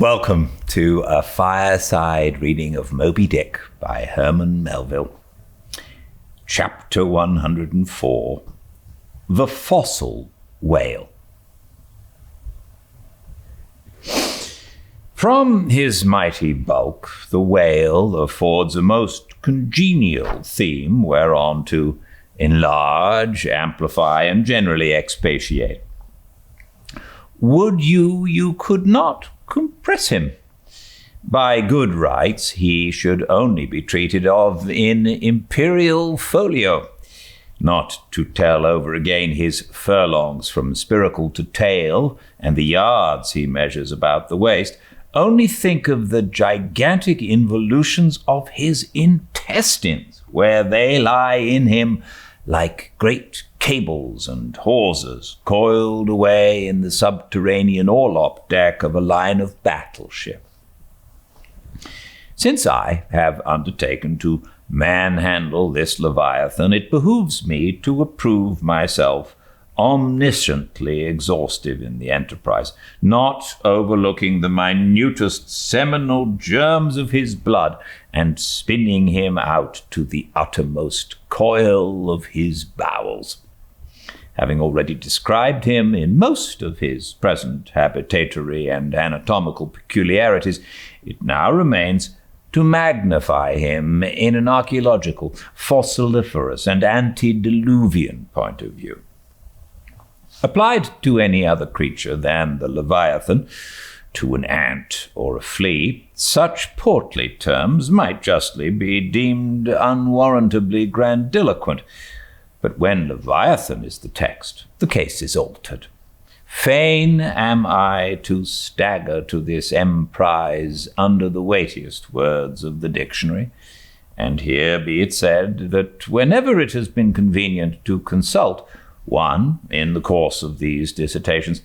Welcome to a fireside reading of Moby Dick by Herman Melville. Chapter 104, The Fossil Whale. From his mighty bulk, the whale affords a most congenial theme whereon to enlarge, amplify, and generally expatiate. Would you could not compress him. By good rights, he should only be treated of in imperial folio, not to tell over again his furlongs from spiracle to tail, and the yards he measures about the waist. Only think of the gigantic involutions of his intestines, where they lie in him like great cables and hawsers coiled away in the subterranean orlop deck of a line of battleship. Since I have undertaken to manhandle this Leviathan, it behooves me to approve myself omnisciently exhaustive in the enterprise, not overlooking the minutest seminal germs of his blood, and spinning him out to the uttermost coil of his bowels. Having already described him in most of his present habitatory and anatomical peculiarities, it now remains to magnify him in an archaeological, fossiliferous, and antediluvian point of view. Applied to any other creature than the Leviathan, to an ant or a flea, such portly terms might justly be deemed unwarrantably grandiloquent. But when Leviathan is the text, the case is altered. Fain am I to stagger to this emprise under the weightiest words of the dictionary, and here be it said that whenever it has been convenient to consult one in the course of these dissertations,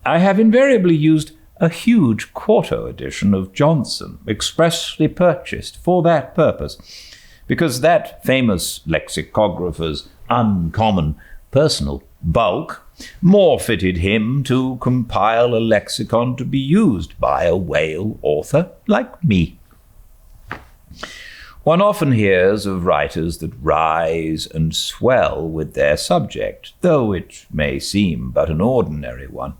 I have invariably used a huge quarto edition of Johnson, expressly purchased for that purpose, because that famous lexicographer's uncommon personal bulk more fitted him to compile a lexicon to be used by a whale author like me. One often hears of writers that rise and swell with their subject, though it may seem but an ordinary one.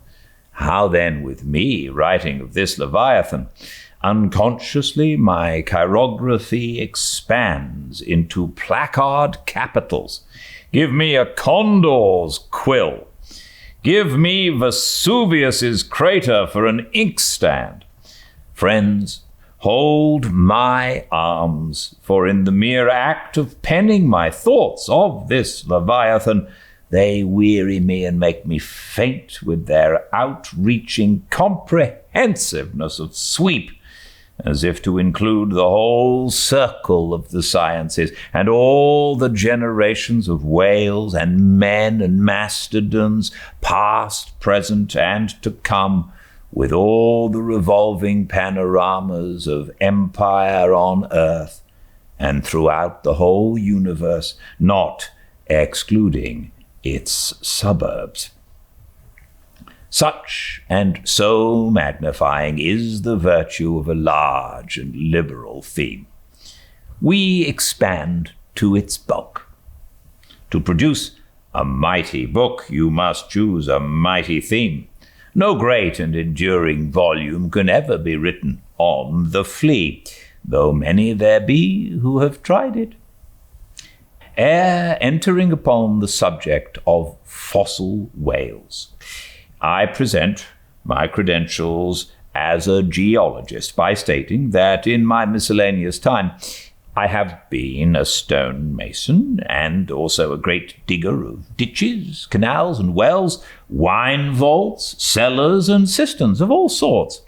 How then with me, writing of this Leviathan? Unconsciously my chirography expands into placard capitals. Give me a condor's quill. Give me Vesuvius's crater for an inkstand. Friends, hold my arms, for in the mere act of penning my thoughts of this Leviathan, they weary me and make me faint with their outreaching comprehensiveness of sweep, as if to include the whole circle of the sciences, and all the generations of whales and men and mastodons, past, present, and to come, with all the revolving panoramas of empire on earth, and throughout the whole universe, not excluding its suburbs. Such and so magnifying is the virtue of a large and liberal theme. We expand to its bulk. To produce a mighty book, you must choose a mighty theme. No great and enduring volume can ever be written on the flea, though many there be who have tried it. Ere entering upon the subject of fossil whales, I present my credentials as a geologist by stating that in my miscellaneous time I have been a stone mason and also a great digger of ditches, canals and wells, wine vaults, cellars and cisterns of all sorts.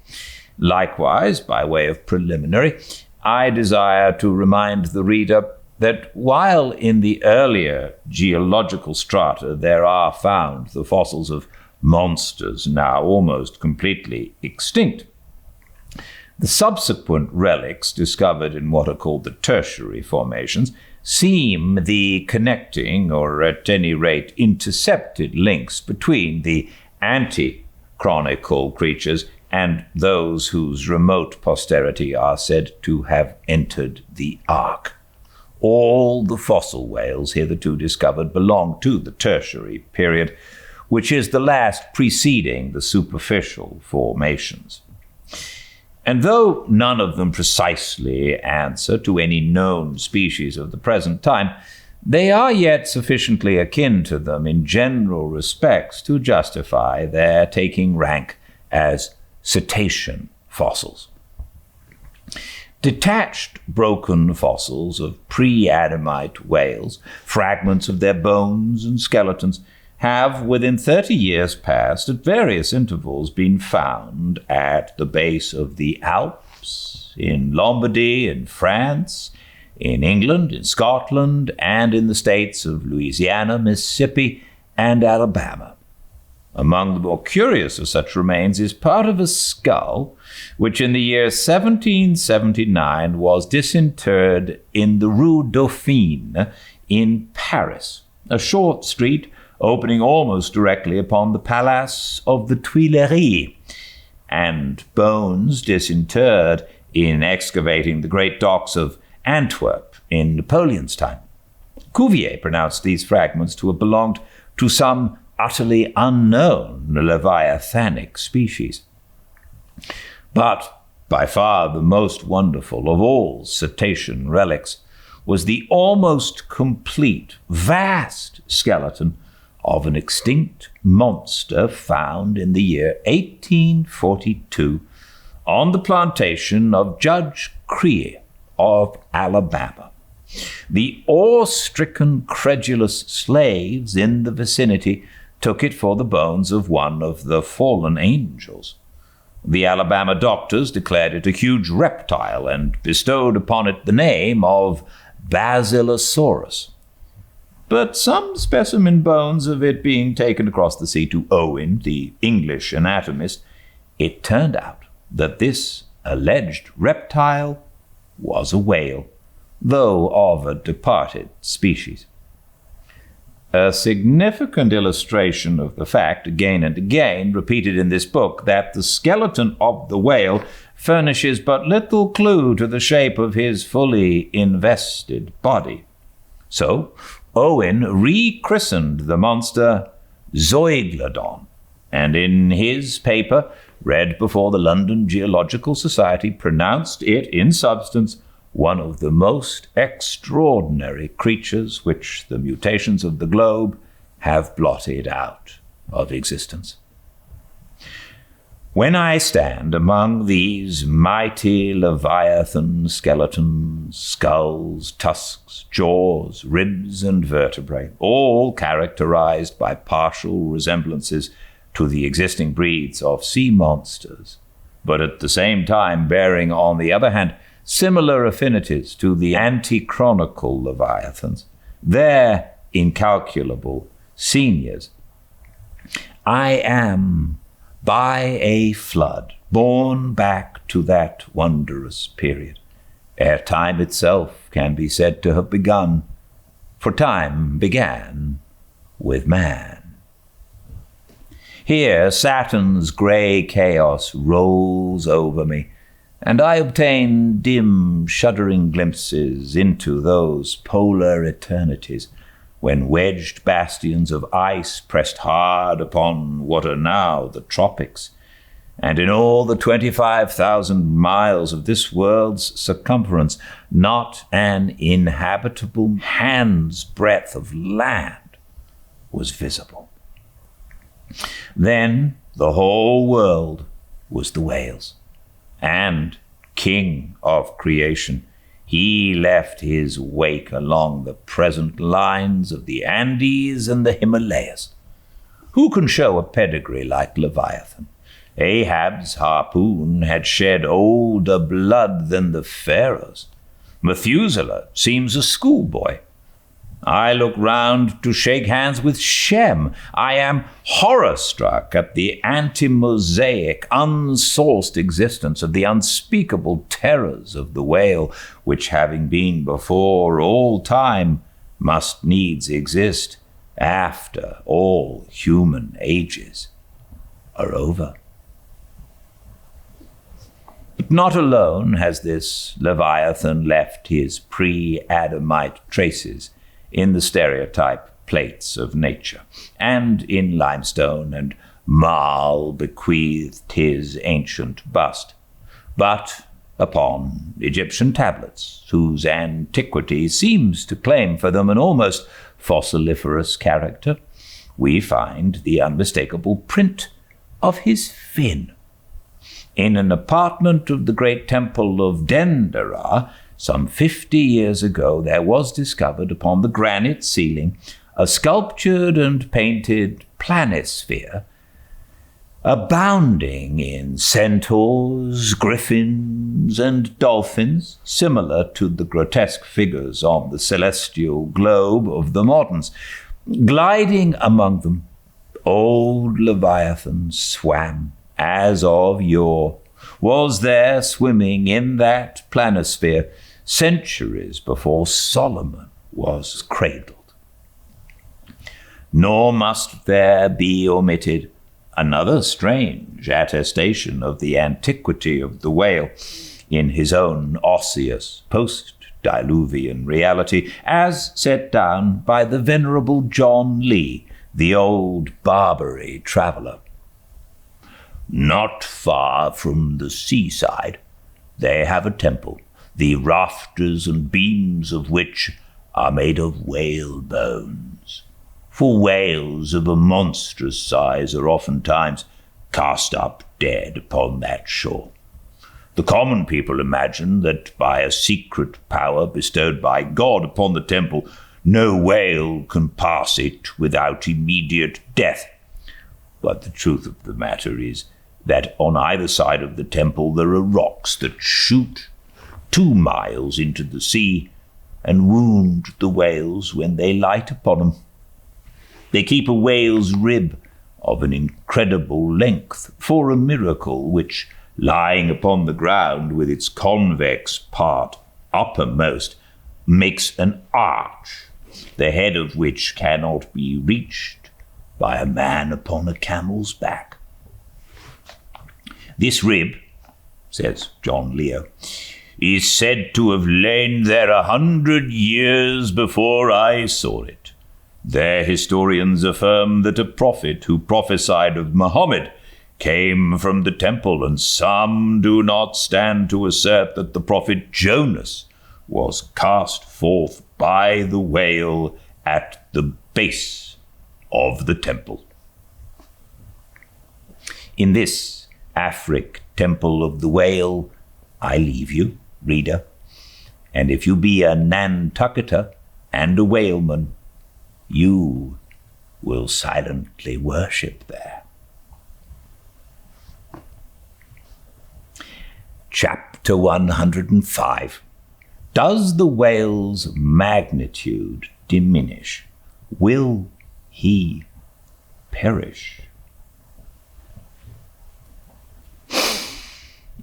Likewise, by way of preliminary, I desire to remind the reader that while in the earlier geological strata there are found the fossils of monsters now almost completely extinct, the subsequent relics discovered in what are called the tertiary formations seem the connecting, or at any rate intercepted, links between the anti-chronicle creatures and those whose remote posterity are said to have entered the ark. All the fossil whales hitherto discovered belong to the Tertiary period, which is the last preceding the superficial formations. And though none of them precisely answer to any known species of the present time, they are yet sufficiently akin to them in general respects to justify their taking rank as cetacean fossils. Detached broken fossils of pre-Adamite whales, fragments of their bones and skeletons, have within 30 years past at various intervals been found at the base of the Alps, in Lombardy, in France, in England, in Scotland, and in the states of Louisiana, Mississippi, and Alabama. Among the more curious of such remains is part of a skull, which in the year 1779 was disinterred in the Rue Dauphine in Paris, a short street opening almost directly upon the Palace of the Tuileries, and bones disinterred in excavating the great docks of Antwerp in Napoleon's time. Cuvier pronounced these fragments to have belonged to some utterly unknown leviathanic species. But by far the most wonderful of all cetacean relics was the almost complete, vast skeleton of an extinct monster found in the year 1842 on the plantation of Judge Creel of Alabama. The awe-stricken, credulous slaves in the vicinity took it for the bones of one of the fallen angels. The Alabama doctors declared it a huge reptile and bestowed upon it the name of Basilosaurus. But some specimen bones of it being taken across the sea to Owen, the English anatomist, it turned out that this alleged reptile was a whale, though of a departed species. A significant illustration of the fact, again and again repeated in this book, that the skeleton of the whale furnishes but little clue to the shape of his fully invested body. So, Owen rechristened the monster Zoiglodon, and in his paper, read before the London Geological Society, pronounced it, in substance, one of the most extraordinary creatures which the mutations of the globe have blotted out of existence. When I stand among these mighty leviathan skeletons, skulls, tusks, jaws, ribs, and vertebrae, all characterized by partial resemblances to the existing breeds of sea monsters, but at the same time bearing, on the other hand, similar affinities to the antichronical leviathans, their incalculable seniors, I am, by a flood, borne back to that wondrous period, ere time itself can be said to have begun, for time began with man. Here Saturn's grey chaos rolls over me, and I obtain dim, shuddering glimpses into those polar eternities when wedged bastions of ice pressed hard upon what are now the tropics, and in all the 25,000 miles of this world's circumference, not an inhabitable hand's breadth of land was visible. Then the whole world was the whale's, and, king of creation, he left his wake along the present lines of the Andes and the Himalayas. Who can show a pedigree like Leviathan? Ahab's harpoon had shed older blood than the pharaohs. Methuselah seems a schoolboy. I look round to shake hands with Shem. I am horror-struck at the anti-Mosaic, unsourced existence of the unspeakable terrors of the whale, which, having been before all time, must needs exist after all human ages are over. Not alone has this Leviathan left his pre-Adamite traces in the stereotype plates of nature, and in limestone and marl bequeathed his ancient bust, but upon Egyptian tablets, whose antiquity seems to claim for them an almost fossiliferous character, we find the unmistakable print of his fin. In an apartment of the great temple of Dendera, some 50 years ago, there was discovered upon the granite ceiling a sculptured and painted planisphere, abounding in centaurs, griffins, and dolphins, similar to the grotesque figures on the celestial globe of the moderns. Gliding among them, old Leviathan swam as of yore, was there swimming in that planisphere centuries before Solomon was cradled. Nor must there be omitted another strange attestation of the antiquity of the whale in his own osseous post-diluvian reality, as set down by the venerable John Lee, the old Barbary traveller. Not far from the seaside they have a temple, the rafters and beams of which are made of whale bones. For whales of a monstrous size are oftentimes cast up dead upon that shore. The common people imagine that by a secret power bestowed by God upon the temple, no whale can pass it without immediate death. But the truth of the matter is that on either side of the temple there are rocks that shoot 2 miles into the sea and wound the whales when they light upon them. They keep a whale's rib of an incredible length for a miracle which, lying upon the ground with its convex part uppermost, makes an arch, the head of which cannot be reached by a man upon a camel's back. This rib, says John Leo, is said to have lain there 100 years before I saw it. Their historians affirm that a prophet who prophesied of Muhammad came from the temple, and some do not stand to assert that the prophet Jonas was cast forth by the whale at the base of the temple. In this Afric temple of the whale I leave you, reader, and if you be a Nantucketer and a whaleman, you will silently worship there. Chapter 105. Does the whale's magnitude diminish? Will he perish?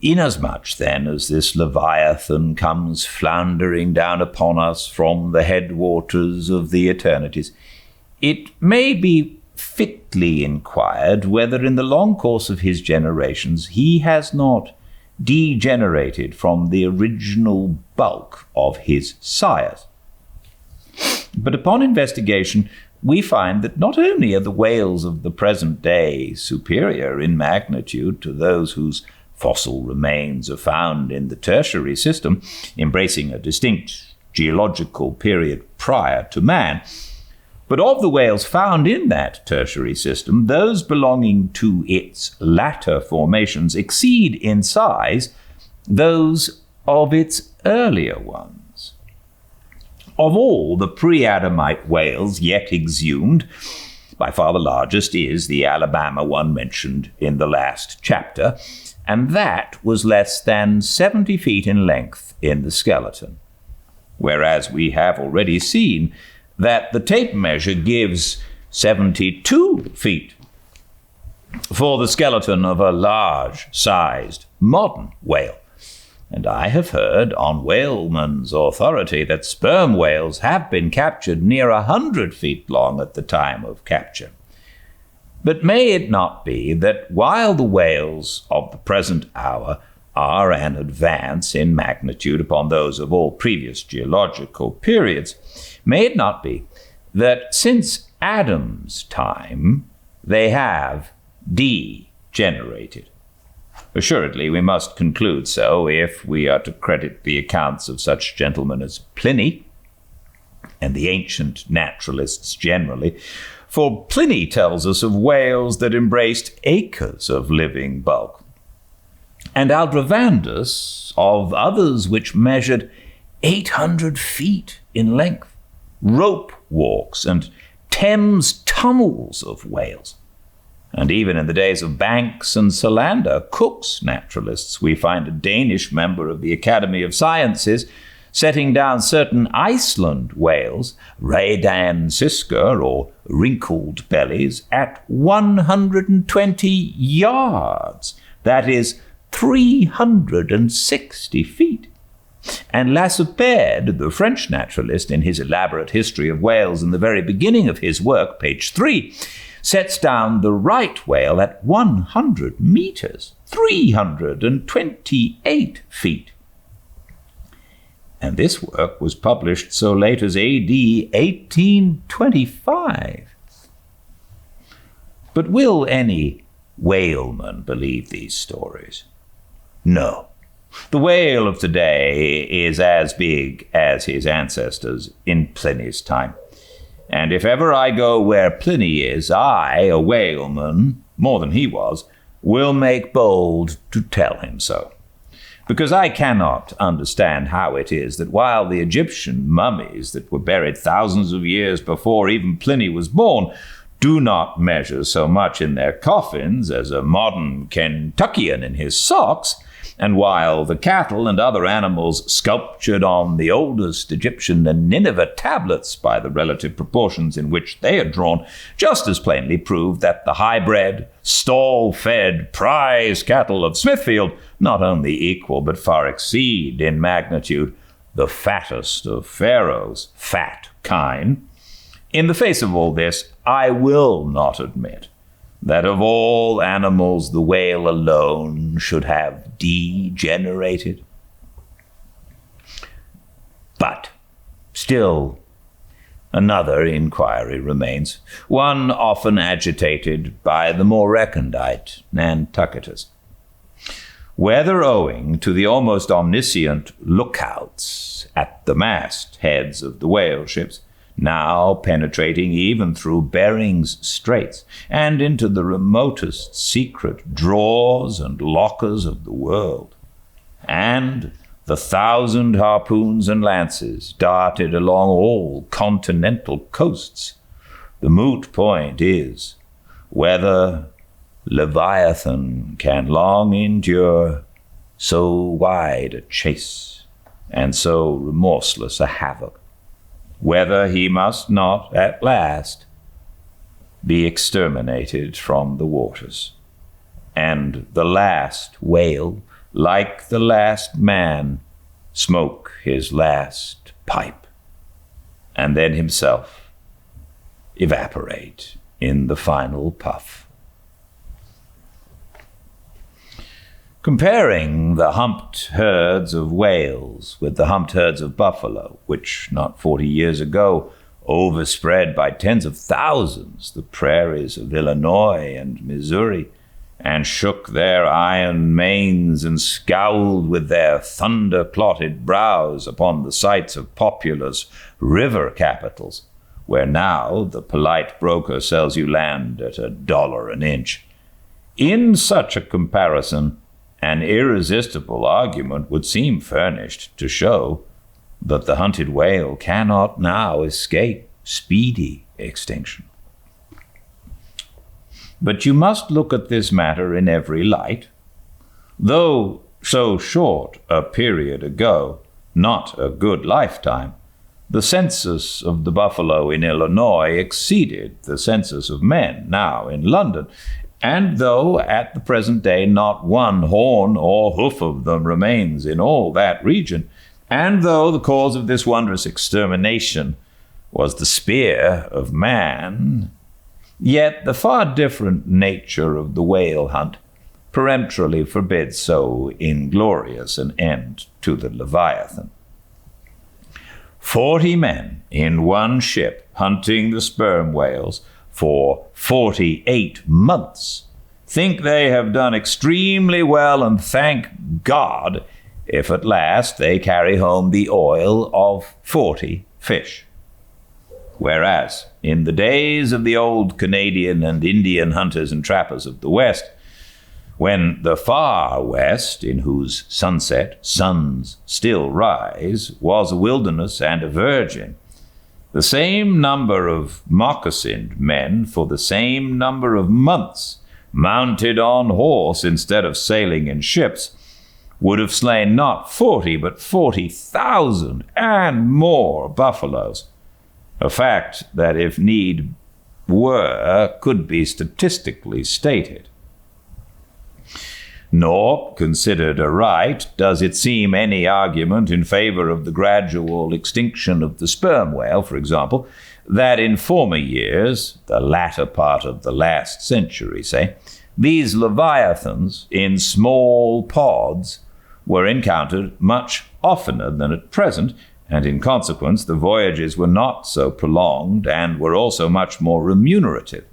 Inasmuch, then, as this Leviathan comes floundering down upon us from the headwaters of the eternities, it may be fitly inquired whether in the long course of his generations he has not degenerated from the original bulk of his sires. But upon investigation, we find that not only are the whales of the present day superior in magnitude to those whose fossil remains are found in the tertiary system, embracing a distinct geological period prior to man, but of the whales found in that tertiary system, those belonging to its latter formations exceed in size those of its earlier ones. Of all the pre-Adamite whales yet exhumed, by far the largest is the Alabama one mentioned in the last chapter, and that was less than 70 feet in length in the skeleton, whereas we have already seen that the tape measure gives 72 feet for the skeleton of a large-sized modern whale. And I have heard on whaleman's authority that sperm whales have been captured near 100 feet long at the time of capture. But may it not be that while the whales of the present hour are an advance in magnitude upon those of all previous geological periods, may it not be that since Adam's time they have degenerated? Assuredly, we must conclude so if we are to credit the accounts of such gentlemen as Pliny and the ancient naturalists generally, for Pliny tells us of whales that embraced acres of living bulk, and Aldrovandus of others which measured 800 feet in length, rope walks and Thames tunnels of whales. And even in the days of Banks and Solander, Cook's naturalists, we find a Danish member of the Academy of Sciences setting down certain Iceland whales, Rhedansiska or wrinkled bellies, at 120 yards, that is 360 feet. And Lacepede, the French naturalist, in his elaborate history of whales in the very beginning of his work, page 3, sets down the right whale at 100 meters, 328 feet. And this work was published so late as A.D. 1825. But will any whaleman believe these stories? No. The whale of today is as big as his ancestors in Pliny's time. And if ever I go where Pliny is, I, a whaleman, more than he was, will make bold to tell him so. Because I cannot understand how it is that while the Egyptian mummies that were buried thousands of years before even Pliny was born do not measure so much in their coffins as a modern Kentuckian in his socks, and while the cattle and other animals sculptured on the oldest Egyptian and Nineveh tablets by the relative proportions in which they are drawn just as plainly prove that the high-bred, stall-fed, prize cattle of Smithfield not only equal but far exceed in magnitude the fattest of Pharaoh's fat kine. In the face of all this, I will not admit that of all animals the whale alone should have degenerated. But still another inquiry remains, one often agitated by the more recondite Nantucketus. Whether owing to the almost omniscient lookouts at the mast heads of the whale ships, now penetrating even through Bering's Straits and into the remotest secret drawers and lockers of the world, and the 1,000 harpoons and lances darted along all continental coasts, the moot point is whether Leviathan can long endure so wide a chase and so remorseless a havoc, whether he must not at last be exterminated from the waters, and the last whale, like the last man, smoke his last pipe, and then himself evaporate in the final puff. Comparing the humped herds of whales with the humped herds of buffalo, which not 40 years ago overspread by tens of thousands the prairies of Illinois and Missouri, and shook their iron manes and scowled with their thunder-plotted brows upon the sites of populous river capitals, where now the polite broker sells you land at $1 an inch. In such a comparison, an irresistible argument would seem furnished to show that the hunted whale cannot now escape speedy extinction. But you must look at this matter in every light. Though so short a period ago, not a good lifetime, the census of the buffalo in Illinois exceeded the census of men now in London, and though at the present day not one horn or hoof of them remains in all that region, and though the cause of this wondrous extermination was the spear of man, yet the far different nature of the whale hunt peremptorily forbids so inglorious an end to the Leviathan. 40 men in one ship hunting the sperm whales for 48 months think they have done extremely well, and thank God if at last they carry home the oil of 40 fish. Whereas, in the days of the old Canadian and Indian hunters and trappers of the West, when the far West, in whose sunset suns still rise, was a wilderness and a virgin, the same number of moccasined men for the same number of months, mounted on horse instead of sailing in ships, would have slain not 40 but 40,000 and more buffaloes, a fact that, if need were, could be statistically stated. Nor, considered aright, does it seem any argument in favor of the gradual extinction of the sperm whale, for example, that in former years, the latter part of the last century, say, these leviathans in small pods were encountered much oftener than at present, and in consequence the voyages were not so prolonged and were also much more remunerative.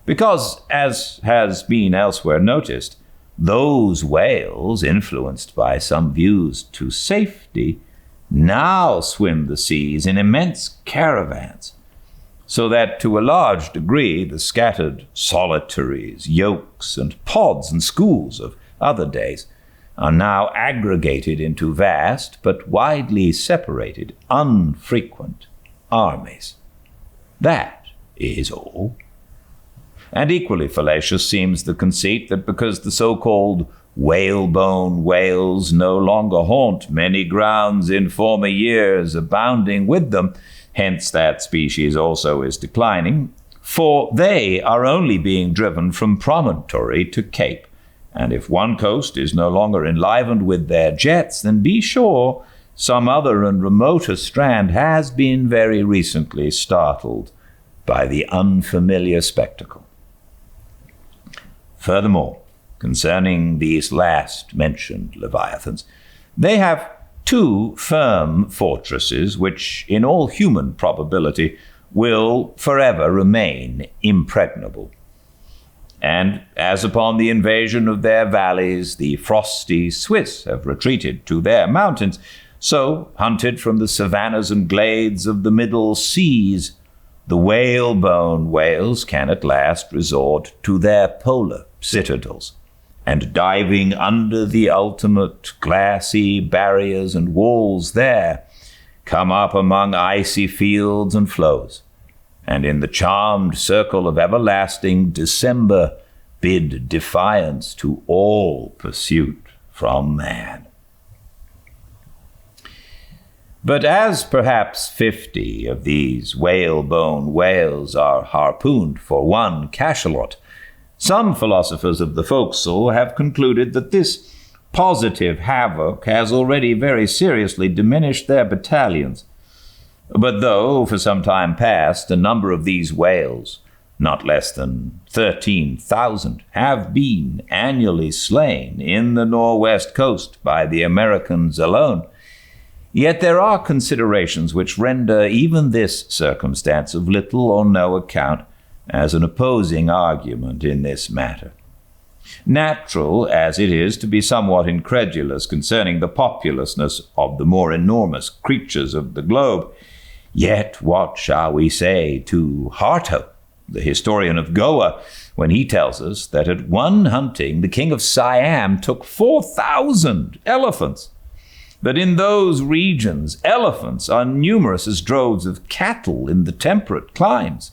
Because, as has been elsewhere noticed, those whales, influenced by some views to safety, now swim the seas in immense caravans, so that to a large degree the scattered solitaries, yokes, and pods and schools of other days are now aggregated into vast but widely separated, unfrequent armies. That is all. And equally fallacious seems the conceit that because the so-called whalebone whales no longer haunt many grounds in former years abounding with them, hence that species also is declining, for they are only being driven from promontory to cape, and if one coast is no longer enlivened with their jets, then be sure some other and remoter strand has been very recently startled by the unfamiliar spectacle. Furthermore, concerning these last mentioned leviathans, they have two firm fortresses which, in all human probability, will forever remain impregnable. And as upon the invasion of their valleys, the frosty Swiss have retreated to their mountains, so, hunted from the savannas and glades of the middle seas, the whalebone whales can at last resort to their polar citadels, and diving under the ultimate glassy barriers and walls there, come up among icy fields and floes, and in the charmed circle of everlasting December bid defiance to all pursuit from man. But as perhaps 50 of these whalebone whales are harpooned for one cachalot, some philosophers of the forecastle have concluded that this positive havoc has already very seriously diminished their battalions. But though, for some time past, the number of these whales, not less than 13,000, have been annually slain in the Northwest coast by the Americans alone, yet there are considerations which render even this circumstance of little or no account as an opposing argument in this matter. Natural as it is to be somewhat incredulous concerning the populousness of the more enormous creatures of the globe, yet what shall we say to Harto, the historian of Goa, when he tells us that at one hunting the king of Siam took 4,000 elephants, that in those regions elephants are numerous as droves of cattle in the temperate climes.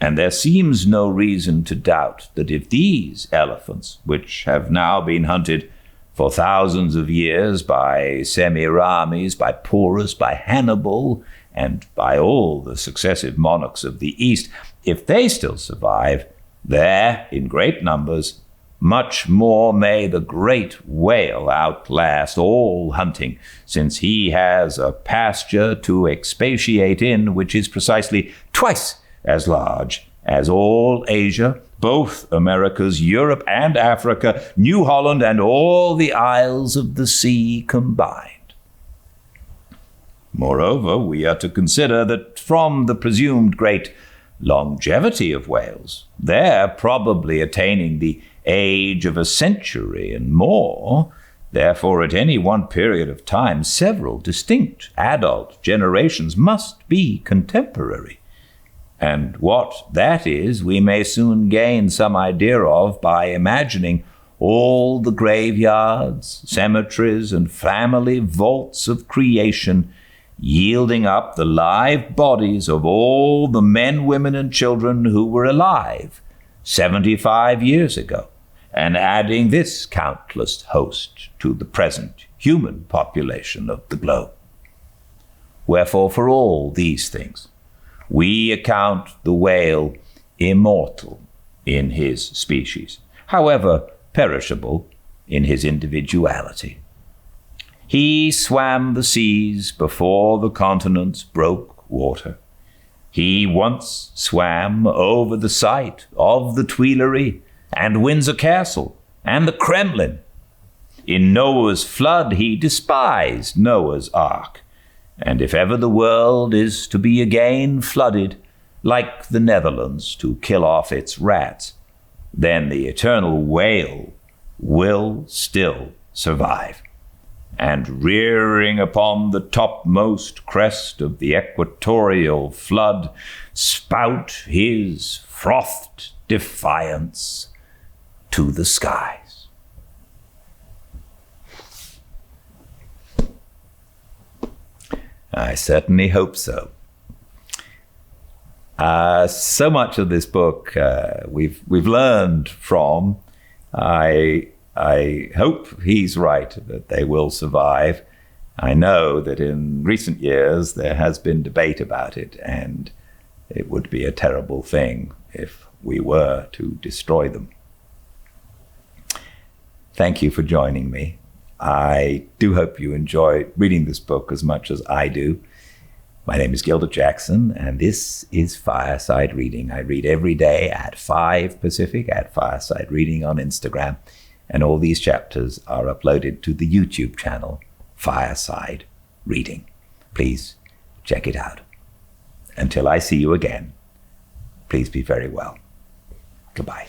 And there seems no reason to doubt that if these elephants, which have now been hunted for thousands of years by Semiramis, by Porus, by Hannibal, and by all the successive monarchs of the East, if they still survive, there, in great numbers, much more may the great whale outlast all hunting, since he has a pasture to expatiate in which is precisely twice as large as all Asia, both Americas, Europe and Africa, New Holland, and all the isles of the sea combined. Moreover, we are to consider that from the presumed great longevity of whales, they're probably attaining the age of a century and more. Therefore, at any one period of time, several distinct adult generations must be contemporary. And what that is, we may soon gain some idea of by imagining all the graveyards, cemeteries, and family vaults of creation yielding up the live bodies of all the men, women, and children who were alive 75 years ago, and adding this countless host to the present human population of the globe. Wherefore, for all these things, we account the whale immortal in his species, however perishable in his individuality. He swam the seas before the continents broke water. He once swam over the site of the Tuileries and Windsor Castle and the Kremlin. In Noah's flood he despised Noah's ark. And if ever the world is to be again flooded, like the Netherlands to kill off its rats, then the eternal whale will still survive, and rearing upon the topmost crest of the equatorial flood, spout his frothed defiance to the skies. I certainly hope so. So much of this book we've learned from. I hope he's right that they will survive. I know that in recent years there has been debate about it, and it would be a terrible thing if we were to destroy them. Thank you for joining me. I do hope you enjoy reading this book as much as I do. My name is Gildart Jackson, and this is Fireside Reading. I read every day at 5 Pacific at Fireside Reading on Instagram, and all these chapters are uploaded to the YouTube channel, Fireside Reading. Please check it out. Until I see you again, please be very well. Goodbye.